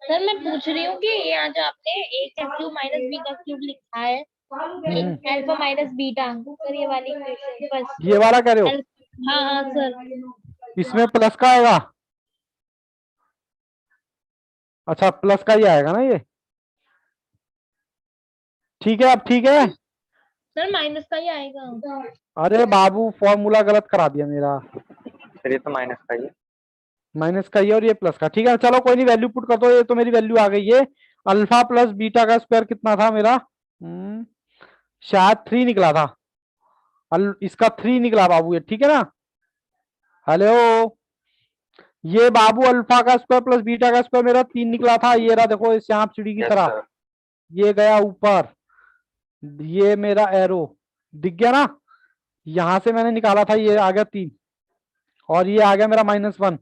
सर मैं पूछ रही हूँ कि यहाँ जो आपने a का क्यूब माइनस b का क्यूब लिखा है अल्फा माइनस बीटा सर, ये वाली इक्वेशन बस। ये वाला कह रहे हो? हाँ हाँ सर। इसमें प्लस का आएगा? अच्छा, प्लस का ही आएगा ना ये। ठीक है, अब ठीक है। सर माइनस का ही आएगा। अरे बाबू, फॉर्मूला गलत करा दिया मेरा। फिर ये तो माइनस का ही है। माइनस का ही है और ये प्लस का। ठीक है, चलो कोई नहीं, वैल्यू पुट कर दो। ये तो मेरी वैल्यू आ गई है। अल्फा प्लस बीटा का स्क्वायर कितना था मेरा? शायद 3 निकला था। इसका 3 निकला बाबू, ये ठीक है ना? हेलो, ये बाबू अल्फा का स्क्वायर प्लस बीटा का स्क्वायर मेरा 3 निकला था। ये रहा, देखो इस सांप सीढ़ी की यस तरह। सर। ये गया ऊपर, ये मेरा एरो दिख गया ना? यहां से मैंने निकाला था, ये आ गया 3 और ये आ गया मेरा -1।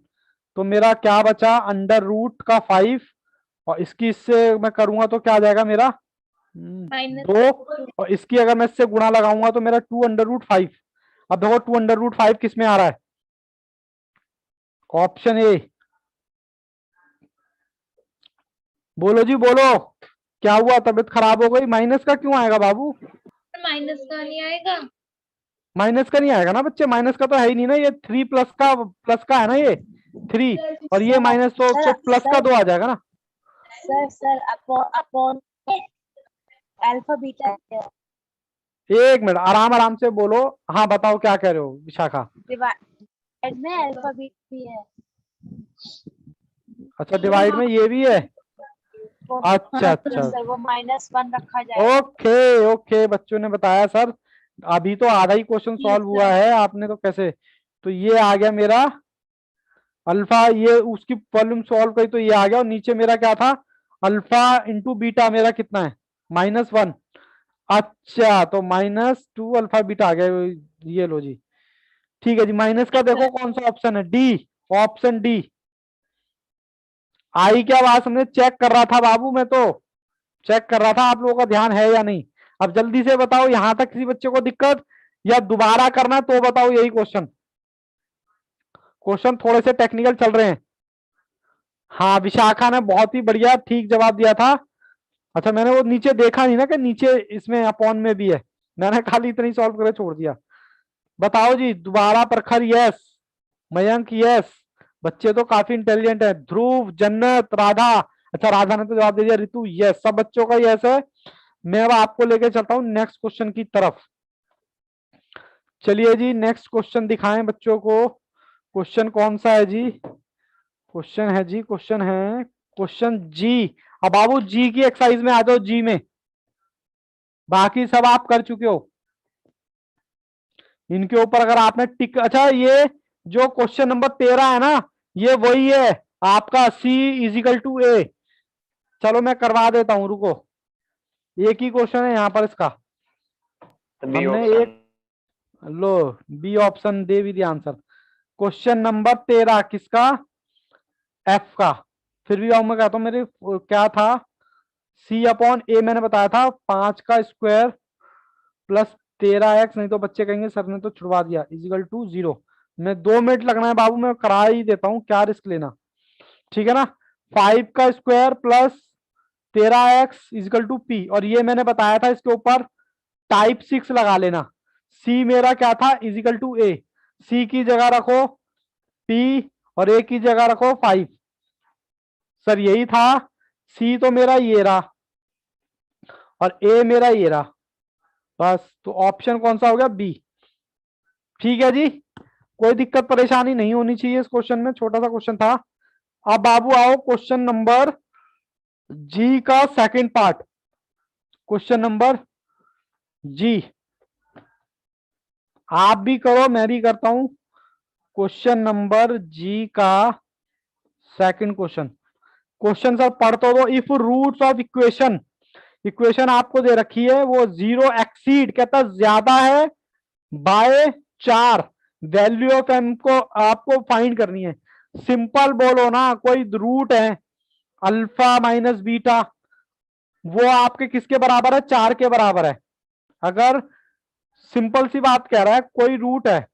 तो मेरा क्या बचा? अंडर रूट का 5, और इसकी इससे मैं करूंगा तो क्या आ जाएगा मेरा? माइनस 2। और इसकी अगर मैं इससे गुणा लगाऊंगा तो मेरा 2√5। अब देखो 2√5 किस में आ रहा है? Option A. बोलो जी बोलो, क्या हुआ? तबीयत खराब हो गई? माइनस का क्यों आएगा बाबू? माइनस का नहीं आएगा। माइनस का नहीं आएगा ना बच्चे, माइनस का तो है ही नहीं ना। ये 3 प्लस का है ना, ये 3 और ये माइनस, तो प्लस का 2 आ जाएगा ना। सर अपॉन अल्फा बीटा एक मिनट, आराम आराम से बोलो। हाँ बताओ, क्या कह रहे हो विशाखा? डिवाइड में अल्फा भी है। अच्छा, डिवाइड में ये भी है? अच्छा अच्छा, सर वो -1 रखा जाएगा। ओके ओके, बच्चों ने बताया सर। अभी तो आधा ही क्वेश्चन सॉल्व हुआ है, आपने तो कैसे। तो ये आ गया मेरा अल्फा, ये उसकी वॉल्यूम सॉल्व करी तो ये आ गया। और नीचे मेरा क्या था? अल्फा इंटू बीटा मेरा कितना है? -1। अच्छा, तो -2 अल्फा बीटा आ गया। ये लो जी, ठीक है जी। माइनस का देखो कौन सा ऑप्शन है? D, option D. आई क्या बात समझे? चेक कर रहा था बाबू, मैं तो चेक कर रहा था आप लोगों का ध्यान है या नहीं। अब जल्दी से बताओ, यहां तक किसी बच्चे को दिक्कत, या दोबारा करना तो बताओ। यही क्वेश्चन, क्वेश्चन थोड़े से टेक्निकल चल रहे हैं। हाँ, विशाखा ने बहुत ही बढ़िया ठीक जवाब दिया था। अच्छा, मैंने वो नीचे देखा नहीं ना कि नीचे इसमें अपॉन में भी है। मैंने खाली इतनी सॉल्व करके छोड़ दिया। बताओ जी, दोबारा प्रखर यस, मयंक यस। बच्चे तो काफी इंटेलिजेंट है। ध्रुव, जन्नत, राधा। अच्छा, राधा ने तो जवाब दे दिया। ऋतु यस, सब बच्चों का यस है। मैं अब आपको लेके चलता हूं नेक्स्ट क्वेश्चन की तरफ। चलिए जी, नेक्स्ट क्वेश्चन दिखाएं बच्चों को। क्वेश्चन कौन सा है जी? क्वेश्चन है जी, क्वेश्चन है क्वेश्चन जी। अब बाबू जी की एक्सरसाइज में आ जाओ। जी में बाकी सब आप कर चुके हो। इनके ऊपर अगर आपने टिक, अच्छा ये जो क्वेश्चन नंबर 13 है ना, ये वही है आपका C = A। चलो मैं करवा देता हूं, रुको। एक ही क्वेश्चन है यहाँ पर इसका। तो बी हमने ऑप्शन। एक, लो बी ऑप्शन दे भी दिया आंसर। क्वेश्चन नंबर 13 किसका? एफ का। फिर भी मैं कहता हूँ, मेरे क्या था? C/A मैंने बताया था, 5 का स्क्वायर प्लस 13x, नहीं तो बच्चे कहेंगे सर ने तो छुड़वा दिया, = 0। मैं 2 मिनट लगना है बाबू, मैं करा ही देता हूँ, क्या रिस्क लेना। ठीक है ना? 5 का स्क्वायर प्लस 13x = P, और ये मैंने बताया था इसके ऊपर टाइप 6 लगा लेना। C मेरा क्या था? = A। C की जगह रखो P और A की जगह रखो 5। सर यही था। C तो मेरा ये रहा और A मेरा ये रहा। बस, तो ऑप्शन कौन सा हो गया? बी। ठीक है जी, कोई दिक्कत परेशानी नहीं होनी चाहिए इस क्वेश्चन में, छोटा सा क्वेश्चन था। अब बाबू आओ क्वेश्चन नंबर जी का सेकंड पार्ट। क्वेश्चन नंबर जी, आप भी करो मैं भी करता हूं। क्वेश्चन नंबर जी का सेकंड क्वेश्चन। क्वेश्चन सर पढ़ तो दो। If roots of equation, equation आपको दे रखी है, वो 0 एक्सीड, कहता ज्यादा है बाय 4, वैल्यू ऑफ एम को आपको फाइंड करनी है। सिंपल बोलो ना, कोई रूट है अल्फा माइनस बीटा, वो आपके किसके बराबर है? 4 के बराबर है। अगर सिंपल सी बात कह रहा है, कोई रूट है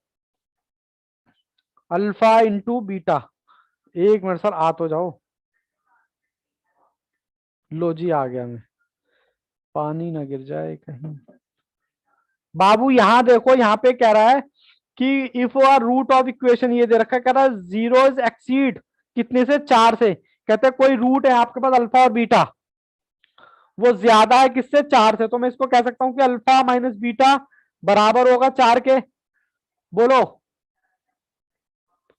अल्फा इंटू बीटा। एक मिनट सर, आ तो जाओ। लो जी, आ गया मैं। पानी ना गिर जाए कहीं। बाबू यहाँ देखो, यहाँ पे कह रहा है कि इफ रूट ऑफ इक्वेशन ये दे रखा है, कह रहा है जीरो इज एक्सीड कितने से, 4 से। कहते हैं कोई रूट है आपके पास अल्फा और बीटा, वो ज्यादा है किससे, 4 से। तो मैं इसको कह सकता हूं कि अल्फा माइनस बीटा बराबर होगा 4 के। बोलो,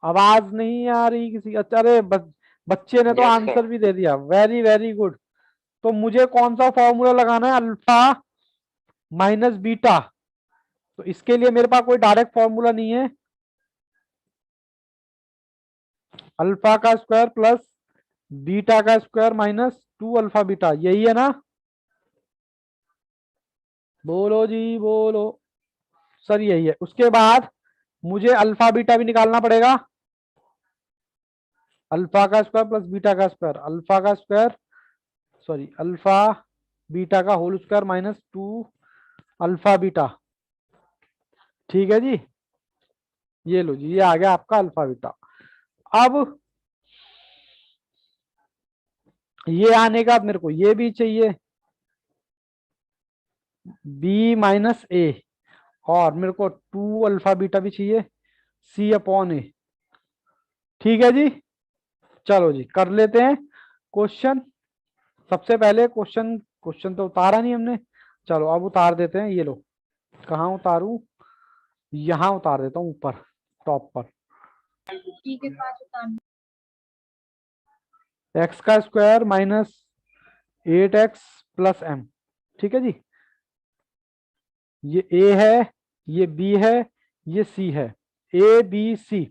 आवाज नहीं आ रही किसी। अच्छा, अरे बच्चे ने तो Yes, sir. आंसर भी दे दिया, वेरी वेरी गुड। तो मुझे कौन सा फॉर्मूला लगाना है, अल्फा माइनस बीटा। तो इसके लिए मेरे पास कोई डायरेक्ट फॉर्मूला नहीं है। अल्फा का स्क्वायर प्लस बीटा का स्क्वायर माइनस 2 अल्फा बीटा, यही है ना? बोलो जी बोलो। सर यही है। उसके बाद मुझे अल्फा बीटा भी निकालना पड़ेगा। अल्फा का स्क्वायर प्लस बीटा का स्क्वायर, अल्फा का स्क्वायर सॉरी अल्फा बीटा का whole square minus 2 alpha beta. ठीक है जी, ये लो जी, ये आ गया आपका अल्फा बीटा। अब ये आने का मेरे को ये भी चाहिए, बी माइनस ए, और मेरे को 2 अल्फा बीटा भी चाहिए, सी अपॉन ए। ठीक है जी, चलो जी कर लेते हैं क्वेश्चन। सबसे पहले क्वेश्चन तो उतारा नहीं हमने, चलो अब उतार देते हैं। ये लो, कहाँ उतारूं, यहाँ उतार देता हूँ ऊपर टॉप पर। ठीक है, 5 उतारना। एक्स का square minus 8x plus m। ठीक है जी, ये a है, ये b है, ये c है, a b c।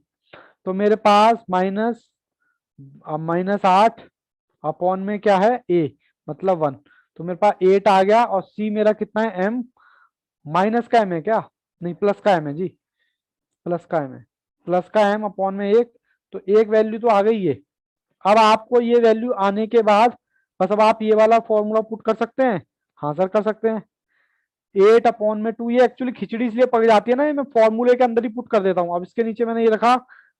तो मेरे पास -8 अपॉन में क्या है, a मतलब 1। तो मेरे पास 8 आ गया, और c मेरा कितना है, m माइनस का m है क्या, नहीं प्लस का m है जी, प्लस का m है, प्लस का m अपॉन में 1। तो एक वैल्यू तो आ गई है। अब आपको ये वैल्यू आने के बाद बस अब आप ये वाला फॉर्मूला पुट कर सकते हैं। हाँ सर कर सकते हैं। 8 अपॉन में 2, ये एक्चुअली खिचड़ी इसलिए पक जाती है ना, ये मैं फॉर्मूले के अंदर ही पुट कर देता हूँ। अब इसके नीचे मैंने ये रखा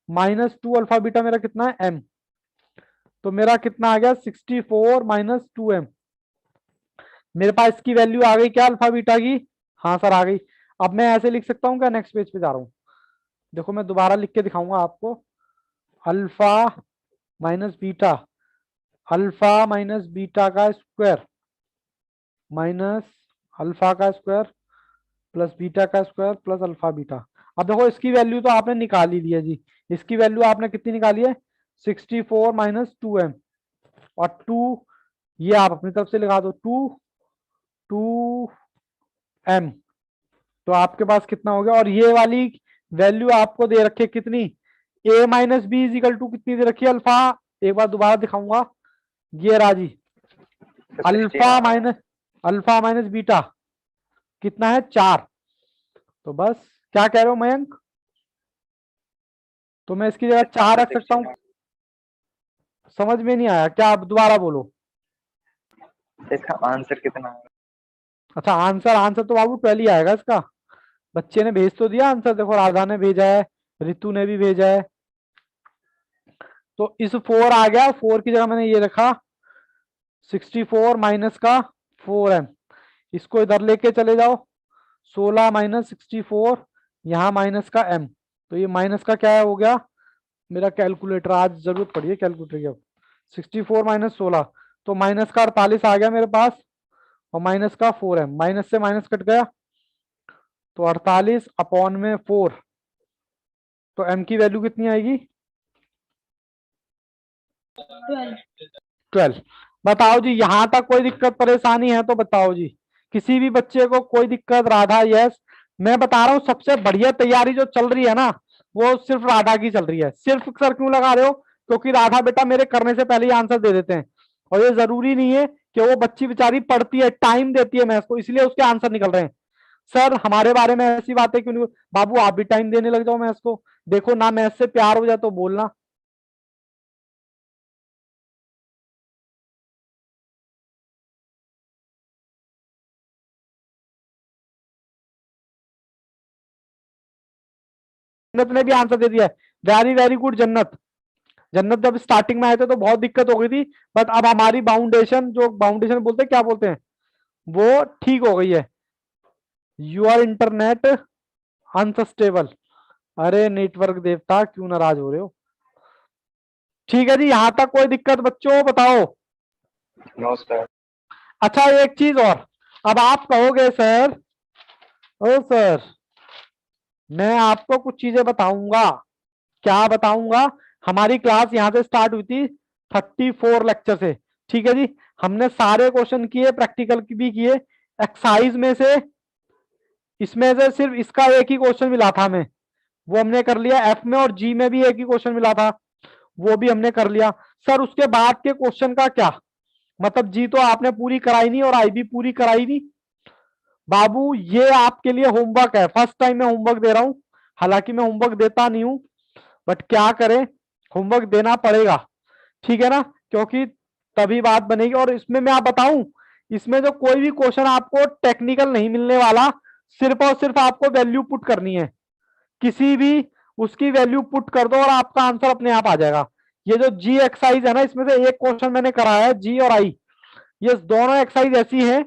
-2 अल्फा बीटा, मेरा कितना है m। तो मेरा कितना आ गया 64 माइनस 2m। मेरे पास इसकी वैल्यू आ गई क्या, अल्फा बीटा की? हाँ सर आ गई। अब मैं ऐसे लिख सकता हूँ क्या, नेक्स्ट पेज पे जा रहा हूँ, देखो मैं दोबारा लिख के दिखाऊंगा आपको। Alpha minus beta, alpha minus beta का स्क्वायर माइनस अल्फा का स्क्वायर प्लस बीटा का स्क्वायर प्लस अल्फा बीटा। अब देखो इसकी वैल्यू तो आपने निकाल ही ली है जी। इसकी वैल्यू आपने कितनी निकाली है, 64 माइनस 2m, और 2 ये आप अपनी तरफ से लगा दो, 2m। तो आपके पास कितना हो गया, और ये वाली वैल्यू आपको दे रखी है कितनी, a minus B is equal to कितनी दे रखी है, अल्फा। एक बार दोबारा दिखाऊंगा, ये राजी अल्फा माइनस बीटा कितना है, 4। तो बस क्या कह रहे हो मयंक, तो मैं इसकी जगह 4 रख सकता हूँ। समझ में नहीं आया क्या, आप दोबारा बोलो। इसका आंसर कितना है? अच्छा आंसर तो बाबू 12 ही आएगा इसका। बच्चे ने भेज तो दिया आंसर, देखो राधा ने भेजा है, रितु ने भी भेजा है। तो इस 4 आ गया, 4 की जगह मैंने ये रखा 64 माइनस का 4m। इसको इधर लेके चले जाओ, 16 माइनस 64, यहाँ माइनस का m। तो ये माइनस का क्या हो गया, मेरा कैलकुलेटर आज जरूरत पड़ी है कैलकुलेटर की। अब 64 माइनस 16, तो माइनस का 48 आ गया मेरे पास, और माइनस का 4m, माइनस से माइनस कट गया, तो 48 अपॉन में 4। तो m की वैल्यू कितनी आएगी, 12। बताओ जी, यहां तक कोई दिक्कत परेशानी है तो बताओ जी, किसी भी बच्चे को कोई दिक्कत? राधा यस। मैं बता रहा हूँ सबसे बढ़िया तैयारी जो चल रही है ना, वो सिर्फ राधा की चल रही है। सिर्फ सर क्यों लगा रहे हो, क्योंकि राधा बेटा मेरे करने से पहले ही आंसर दे देते हैं, और ये जरूरी नहीं है कि वो बच्ची बेचारी पढ़ती है, टाइम देती है मैथ्स को, इसलिए उसके आंसर निकल रहे हैं। सर हमारे बारे में ऐसी बातें क्यों नहीं, बाबू आप भी टाइम देने लग जाओ मैथ्स को। देखो ना, मैथ्स से प्यार हो जाए तो बोलना। जन्नत ने भी आंसर दे दिया है, वेरी वेरी गुड जन्नत। जन्नत जब स्टार्टिंग में आए थे तो बहुत दिक्कत हो गई थी, बट अब हमारी बाउंडेशन, जो बाउंडेशन बोलते हैं, क्या बोलते हैं, वो ठीक हो गई है। Your internet unstable. अरे नेटवर्क देवता क्यों नाराज हो रहे हो? ठीक है जी, यहां तक कोई दिक्कत बच्चों बताओ? No sir. अच्छा एक चीज और, अब आप कहोगे सर, ओ सर मैं आपको कुछ चीजें बताऊंगा। क्या बताऊंगा? हमारी क्लास यहां से स्टार्ट हुई थी 34 लेक्चर से, ठीक है जी। हमने सारे क्वेश्चन किए, प्रैक्टिकल भी किए। एक्सरसाइज में से, इसमें से सिर्फ इसका एक ही क्वेश्चन मिला था हमें, वो हमने कर लिया। एफ में और जी में भी एक ही क्वेश्चन मिला था, वो भी हमने कर लिया। सर उसके बाद के क्वेश्चन का क्या मतलब? जी तो आपने पूरी कराई नहीं और आई भी पूरी कराई नहीं। बाबू ये आपके लिए होमवर्क है, फर्स्ट टाइम मैं होमवर्क दे रहा हूं। हालांकि मैं होमवर्क देता नहीं हूं, बट क्या करें, होमवर्क देना पड़ेगा, ठीक है ना, क्योंकि तभी बात बनेगी। और इसमें मैं आप बताऊं, इसमें जो कोई भी क्वेश्चन आपको टेक्निकल नहीं मिलने वाला, सिर्फ और सिर्फ आपको वैल्यू पुट करनी है, किसी भी उसकी वैल्यू पुट कर दो और आपका आंसर अपने आप आ जाएगा। ये जो जी एक्सरसाइज है ना, इसमें से एक क्वेश्चन मैंने कराया है, जी और आई, ये दोनों एक्सरसाइज ऐसी है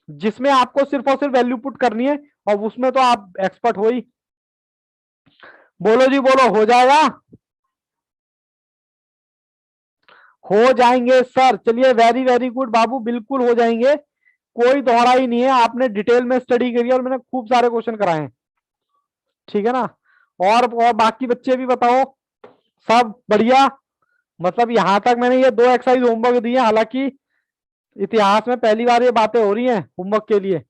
जिसमें आपको सिर्फ और सिर्फ वैल्यू पुट करनी है, और उसमें तो आप एक्सपर्ट हो ही। बोलो जी बोलो, हो जाएगा? हो जाएंगे सर, चलिए वेरी वेरी गुड बाबू, बिल्कुल हो जाएंगे, कोई दोहरा ही नहीं है। आपने डिटेल में स्टडी करी है और मैंने खूब सारे क्वेश्चन कराए हैं, ठीक है ना। और बाकी बच्चे भी बताओ, सब बढ़िया? मतलब यहां तक मैंने ये 2 एक्सरसाइज होमवर्क दिए, हालांकि इतिहास में पहली बार ये बातें हो रही हैं होमवर्क के लिए।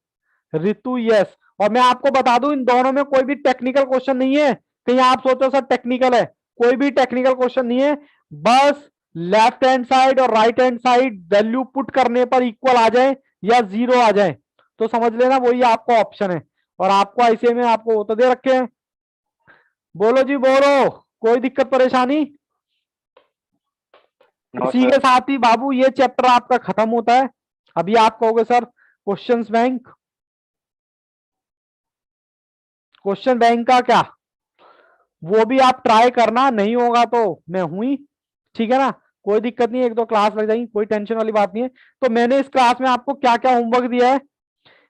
ऋतु यस, और मैं आपको बता दूं इन दोनों में कोई भी टेक्निकल क्वेश्चन नहीं है, कहीं आप सोचो सर टेक्निकल है, कोई भी टेक्निकल क्वेश्चन नहीं है। बस लेफ्ट हैंड साइड और right hand side value put करने पर इक्वल आ जाए या जीरो आ जाए तो समझ लेना वही आपका ऑप्शन है, और आपको ऐसे में आपको वो तो दे रखे हैं। बोलो जी बोलो, कोई दिक्कत परेशानी? नो इसी के सर। साथ ही बाबू ये चैप्टर आपका खत्म होता है। अभी आप कहोगे sir questions bank, question bank का क्या, वो भी आप ट्राई करना, नहीं होगा तो मैं हूं ही, ठीक है ना, कोई दिक्कत नहीं है, 1-2 क्लास लग जाएंगी, कोई टेंशन वाली बात नहीं है। तो मैंने इस क्लास में आपको क्या क्या होमवर्क दिया है?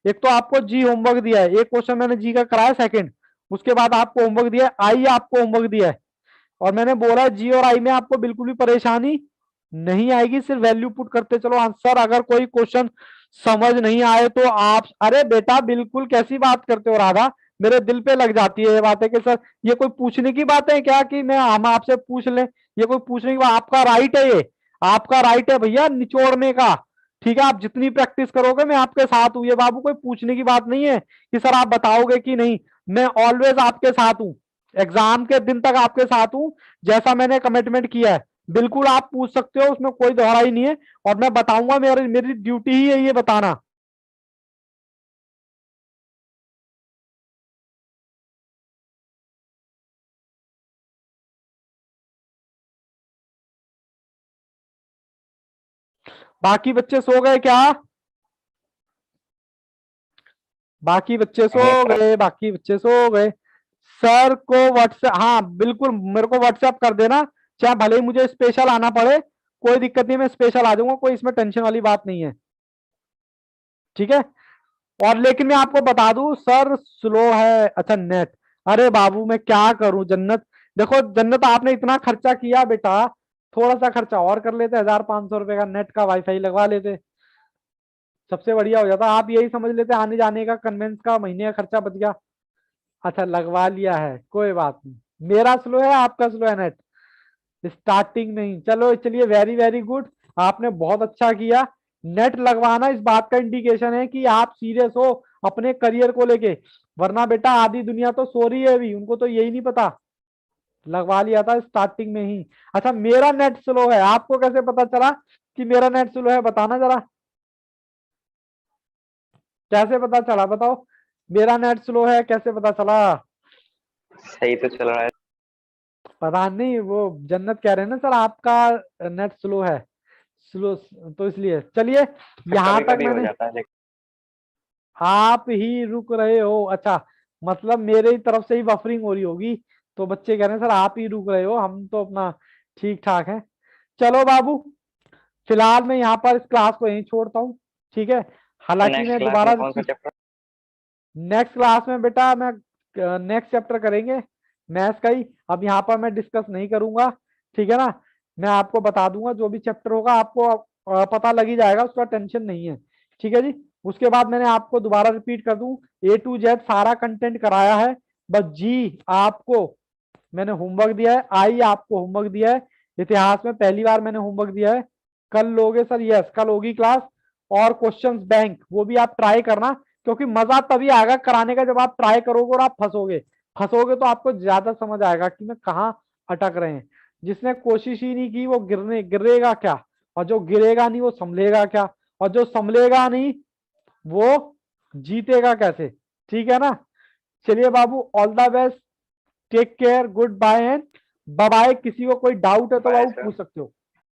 एक तो आपको जी होमवर्क दिया है, एक क्वेश्चन मैंने जी का कराया सेकंड, उसके बाद आपको होमवर्क दिया है, आई आपको होमवर्क दिया है। और मैंने बोला जी और आई में आपको बिल्कुल भी परेशानी नहीं आएगी, सिर्फ वैल्यू पुट करते चलो आंसर। अगर कोई क्वेश्चन समझ नहीं आए तो आप, अरे बेटा बिल्कुल कैसी बात करते हो राधा, मेरे दिल पे लग जाती है ये बातें कि सर ये कोई पूछने की बात है क्या कि मैं हम आपसे पूछ लें? ये कोई पूछने की बात? आपका राइट है, ये आपका राइट है भैया निचोड़ने का, ठीक है। आप जितनी प्रैक्टिस करोगे मैं आपके साथ हूं, ये बाबू कोई पूछने की बात नहीं है कि सर आप बताओगे कि नहीं। मैं ऑलवेज आपके साथ हूं, एग्जाम के दिन तक आपके साथ हूं, जैसा मैंने कमिटमेंट किया है। बिल्कुल आप पूछ सकते हो, उसमें कोई दोहरा ही नहीं है, और मैं बताऊंगा, मेरी मेरी ड्यूटी ही है ये बताना। बाकी बच्चे सो गए क्या? बाकी बच्चे सो नहीं सर। गए, बाकी बच्चे सो गए। सर को व्हाट्सएप, हाँ बिल्कुल मेरे को व्हाट्सएप कर देना, चाहे भले ही मुझे स्पेशल आना पड़े, कोई दिक्कत नहीं, मैं स्पेशल आ जाऊंगा, कोई इसमें टेंशन वाली बात नहीं है, ठीक है। और लेकिन मैं आपको बता दूं सर स्लो है, अच्छा नेट, अरे बाबू मैं क्या करूं जन्नत, देखो जन्नत आपने इतना खर्चा किया बेटा, थोड़ा सा खर्चा और कर लेते, 1500 रुपए का नेट का वाईफाई लगवा लेते, सबसे बढ़िया हो जाता। आप यही समझ लेते आने जाने का कन्वेंस का महीने का खर्चा बच गया। अच्छा लगवा लिया है, कोई बात नहीं, मेरा स्लो है आपका स्लो है नेट, स्टार्टिंग में ही। चलो चलिए वेरी वेरी गुड, आपने बहुत अच्छा किया। नेट लगवाना इस बात का इंडिकेशन है कि आप सीरियस हो अपने करियर को लेके, वरना बेटा आधी दुनिया तो सो रही है अभी, उनको तो यही नहीं पता। लगवा लिया था स्टार्टिंग में ही। अच्छा मेरा नेट स्लो है, आपको कैसे पता चला कि मेरा नेट स्लो है, बताना जरा, कैसे पता चला बताओ, मेरा नेट स्लो है कैसे पता चला? सही तो चल रहा है। पता नहीं, वो जन्नत कह रहे हैं ना सर आपका नेट स्लो है, स्लो, तो इसलिए चलिए यहां कभी तक कभी हो मैंने, जाता है लेकिन। आप ही रुक रहे हो, अच्छा मतलब मेरे ही तरफ से ही बफरिंग हो रही होगी, तो बच्चे कह रहे हैं सर आप ही रुक रहे हो, हम तो अपना ठीक ठाक है। चलो बाबू फिलहाल मैं यहाँ पर इस क्लास को यहीं छोड़ता हूँ, ठीक है। हालांकि नेक्स्ट मैं क्लास दोबारा में कौन सा चैप्टर? नेक्स्ट क्लास में बेटा मैं नेक्स्ट चैप्टर करेंगे मैथ्स का ही, अब यहाँ पर मैं डिस्कस नहीं करूंगा, ठीक है ना। मैं आपको बता दूंगा जो भी चैप्टर होगा, आपको पता लग ही जाएगा, उसका टेंशन नहीं है, ठीक है जी। उसके बाद मैंने आपको दोबारा रिपीट कर दूं, A to Z सारा कंटेंट कराया है, बस जी आपको मैंने होमवर्क दिया है, आई आपको होमवर्क दिया है, इतिहास में पहली बार मैंने होमवर्क दिया है। कल लोगे सर? यस, कल होगी क्लास। और क्वेश्चंस बैंक वो भी आप ट्राई करना, क्योंकि मजा तभी आएगा कराने का जब आप ट्राई करोगे और आप फंसोगे। फंसोगे तो आपको ज्यादा समझ आएगा कि मैं कहाँ अटक रहे हैं। जिसने कोशिश ही नहीं की वो गिरेगा क्या, और जो गिरेगा नहीं वो संभलेगा क्या, और जो संभलेगा नहीं वो जीतेगा कैसे, ठीक है ना। चलिए बाबू, all the best, take care, good bye and bye bye. किसी को कोई डाउट है तो Bye, बाबू sir. पूछ सकते हो।